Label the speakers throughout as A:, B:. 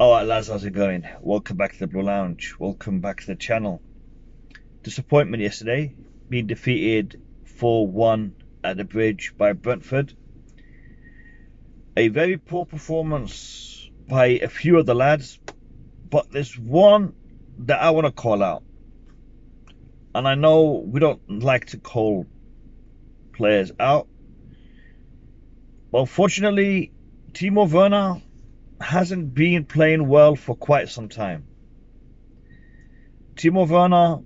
A: Alright lads, how's it going? Welcome back to the Blue Lounge. Welcome back to the channel. Disappointment yesterday, being defeated 4-1 at the Bridge by Brentford. A very poor performance by a few of the lads, but there's one that I want to call out. And I know we don't like to call players out, but unfortunately Timo Werner hasn't been playing well for quite some time. Timo Werner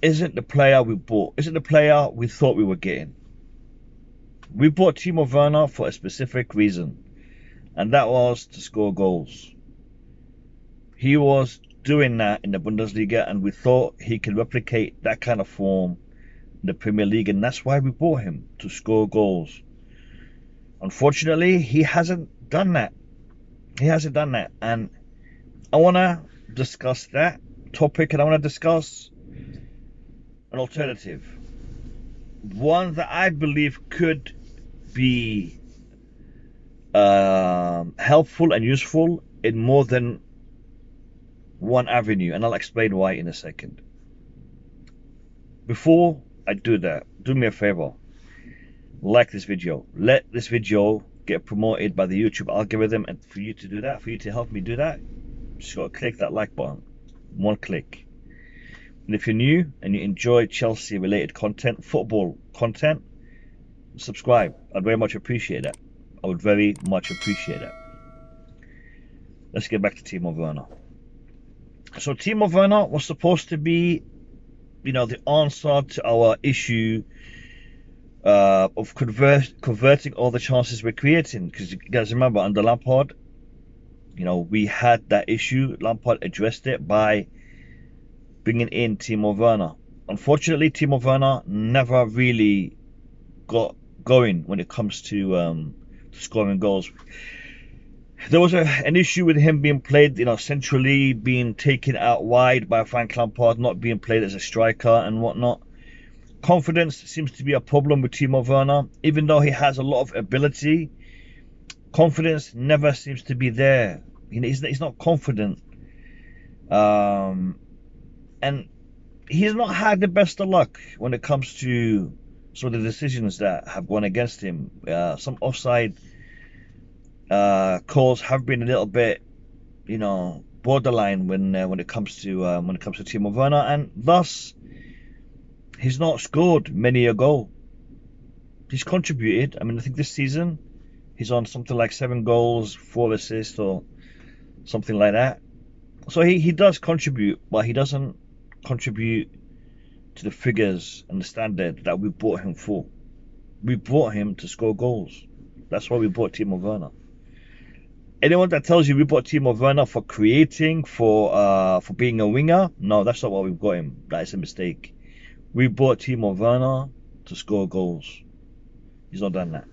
A: isn't the player we bought, isn't the player we thought we were getting. We bought Timo Werner for a specific reason, and that was to score goals. He was doing that in the Bundesliga, and we thought he could replicate that kind of form in the Premier League, and that's why we bought him, to score goals. Unfortunately, he hasn't done that. He hasn't done that, and I want to discuss that topic, and I want to discuss an alternative, one that I believe could be helpful and useful in more than one avenue, and I'll explain why in a second. Before I do that, do me a favor, like this video, let this video get promoted by the YouTube algorithm, and for you to do that, for you to help me do that, just gotta click that like button, one click. And if you're new and you enjoy Chelsea related content, football content, subscribe. I'd very much appreciate that. I would very much appreciate that. Let's get back to Timo Werner. So Timo Werner was supposed to be, the answer to our issue of converting all the chances we're creating. Because you guys remember, under Lampard, we had that issue. Lampard addressed it by bringing in Timo Werner. Unfortunately, Timo Werner never really got going when it comes to scoring goals. There was an issue with him being played, centrally, being taken out wide by Frank Lampard, not being played as a striker and whatnot. Confidence seems to be a problem with Timo Werner. Even though he has a lot of ability, confidence never seems to be there. He's not confident. And he's not had the best of luck when it comes to some of the decisions that have gone against him. Some offside calls have been a little bit, borderline when it comes to Timo Werner, and thus he's not scored many a goal. He's contributed. I think this season he's on something like 7 goals, 4 assists, or something like that. So he does contribute, but he doesn't contribute to the figures and the standard that we bought him for. We bought him to score goals. That's why we bought Timo Werner. Anyone that tells you we bought Timo Werner for creating, for being a winger, no, that's not what we've got him. That is a mistake. We bought Timo Werner to score goals. He's not done that.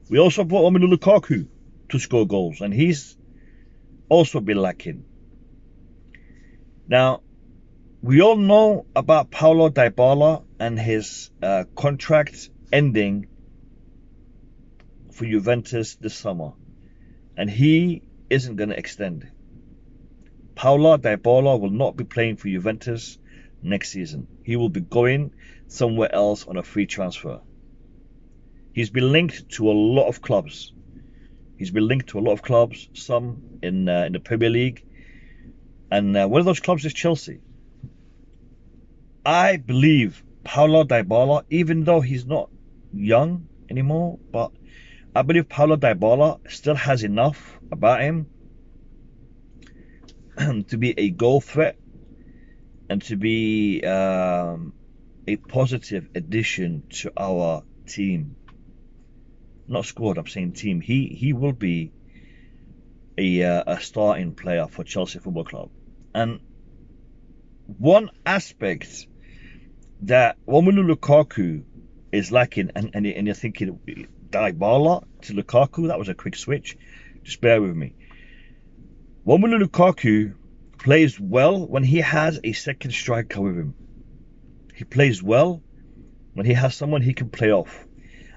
A: We also bought Romelu Lukaku to score goals, and he's also been lacking. Now, we all know about Paulo Dybala and his contract ending for Juventus this summer, and he isn't going to extend. Paulo Dybala will not be playing for Juventus next season. He will be going somewhere else on a free transfer. He's been linked to a lot of clubs. Some in the Premier League, and one of those clubs is Chelsea. I believe Paulo Dybala, even though he's not young anymore, but I believe Paulo Dybala still has enough about him to be a goal threat and to be a positive addition to our team. Not squad, I'm saying team. He will be a starting player for Chelsea Football Club. And one aspect that Romelu Lukaku is lacking, and you're thinking Dybala to Lukaku, that was a quick switch. Just bear with me. Romelu Lukaku plays well when he has a second striker with him. He plays well when he has someone he can play off.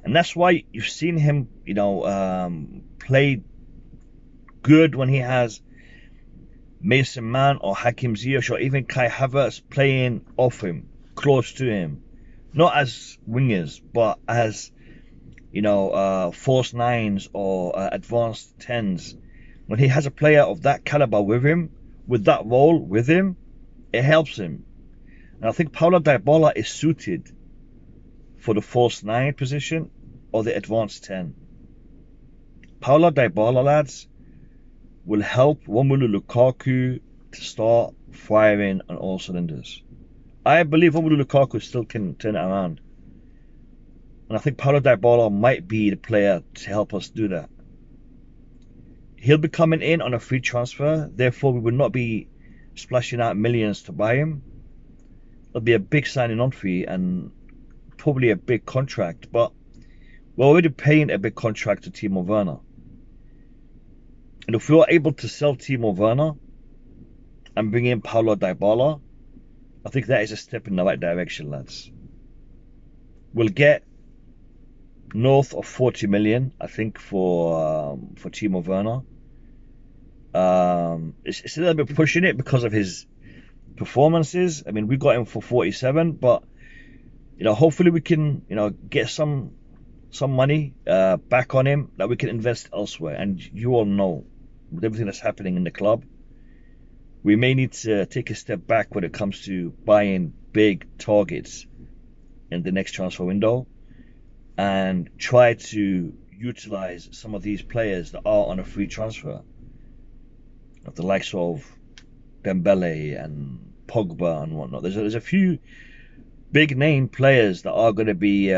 A: And that's why you've seen him, play good when he has Mason Mount or Hakim Ziyech or even Kai Havertz playing off him, close to him, not as wingers, but as false nines or advanced tens. When he has a player of that caliber with him, with that role with him, it helps him. And I think Paulo Dybala is suited for the false nine position or the advanced 10. Paulo Dybala, lads, will help Romelu Lukaku to start firing on all cylinders. I believe Romelu Lukaku still can turn it around. And I think Paulo Dybala might be the player to help us do that. He'll be coming in on a free transfer, therefore we will not be splashing out millions to buy him. It'll be a big signing on fee and probably a big contract, but we're already paying a big contract to Timo Werner. And if we are able to sell Timo Werner and bring in Paulo Dybala, I think that is a step in the right direction, lads. We'll get north of 40 million, I think, for Timo Werner. It's a little bit pushing it because of his performances. I mean, we got him for 47, but hopefully we can get some money back on him that we can invest elsewhere. And you all know, with everything that's happening in the club, we may need to take a step back when it comes to buying big targets in the next transfer window and try to utilize some of these players that are on a free transfer, of the likes of Dembele and Pogba and whatnot. There's a few big name players that are going to be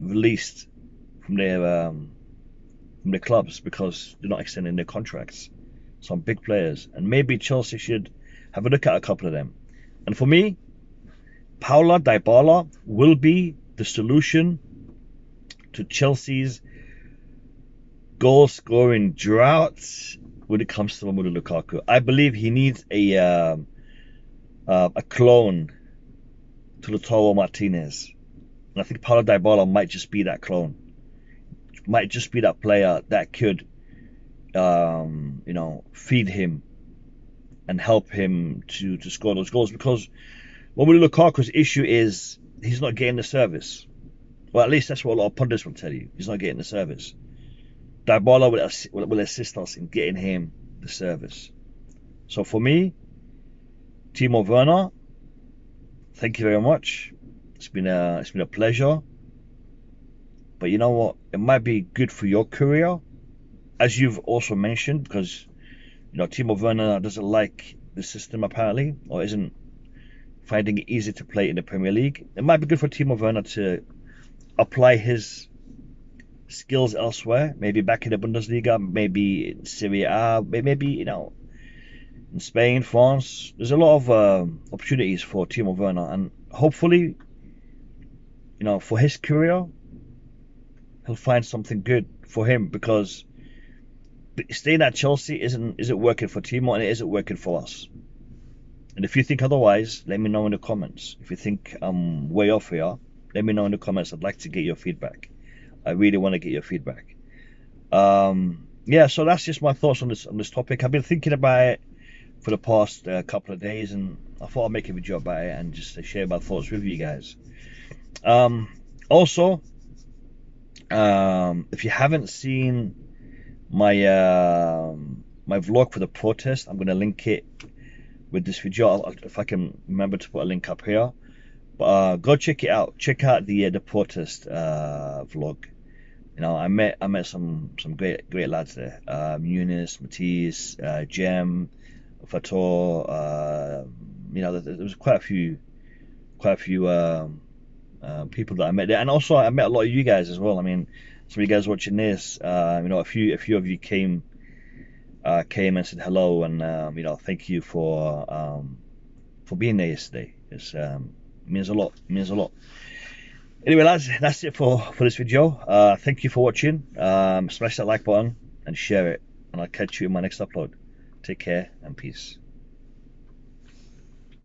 A: released from their clubs because they're not extending their contracts. Some big players, and maybe Chelsea should have a look at a couple of them. And for me, Paulo Dybala will be the solution to Chelsea's goal-scoring drought when it comes to Romelu Lukaku. I believe he needs a clone to Lautaro Martinez, and I think Paulo Dybala might just be that clone. Might just be that player that could, feed him and help him to score those goals. Because Romelu Lukaku's issue is he's not getting the service. Well, at least that's what a lot of pundits will tell you. He's not getting the service. Dybala will assist us in getting him the service. So for me, Timo Werner, thank you very much. It's been a pleasure. But you know what? It might be good for your career, as you've also mentioned, because Timo Werner doesn't like the system apparently, or isn't finding it easy to play in the Premier League. It might be good for Timo Werner to apply his skills elsewhere, maybe back in the Bundesliga, maybe in Serie A, maybe in Spain, France. There's a lot of opportunities for Timo Werner, and hopefully, for his career, he'll find something good for him, because staying at Chelsea isn't working for Timo, and it isn't working for us. And if you think otherwise, let me know in the comments. If you think I'm way off here, let me know in the comments. I'd like to get your feedback. I really want to get your feedback. So that's just my thoughts on this topic. I've been thinking about it for the past couple of days, and I thought I'd make a video about it and just share my thoughts with you guys. Also, if you haven't seen my vlog for the protest, I'm going to link it with this video, if I can remember to put a link up here. But go check it out. Check out the protest vlog. I met some great lads there. Younes, Matisse, Jem, Fator. There was quite a few people that I met there, and also I met a lot of you guys as well. I mean, some of you guys watching this, a few of you came and said hello, and thank you for being there yesterday. It means a lot. Anyway, lads, that's it for this video. Thank you for watching. Smash that like button and share it, and I'll catch you in my next upload. Take care and peace.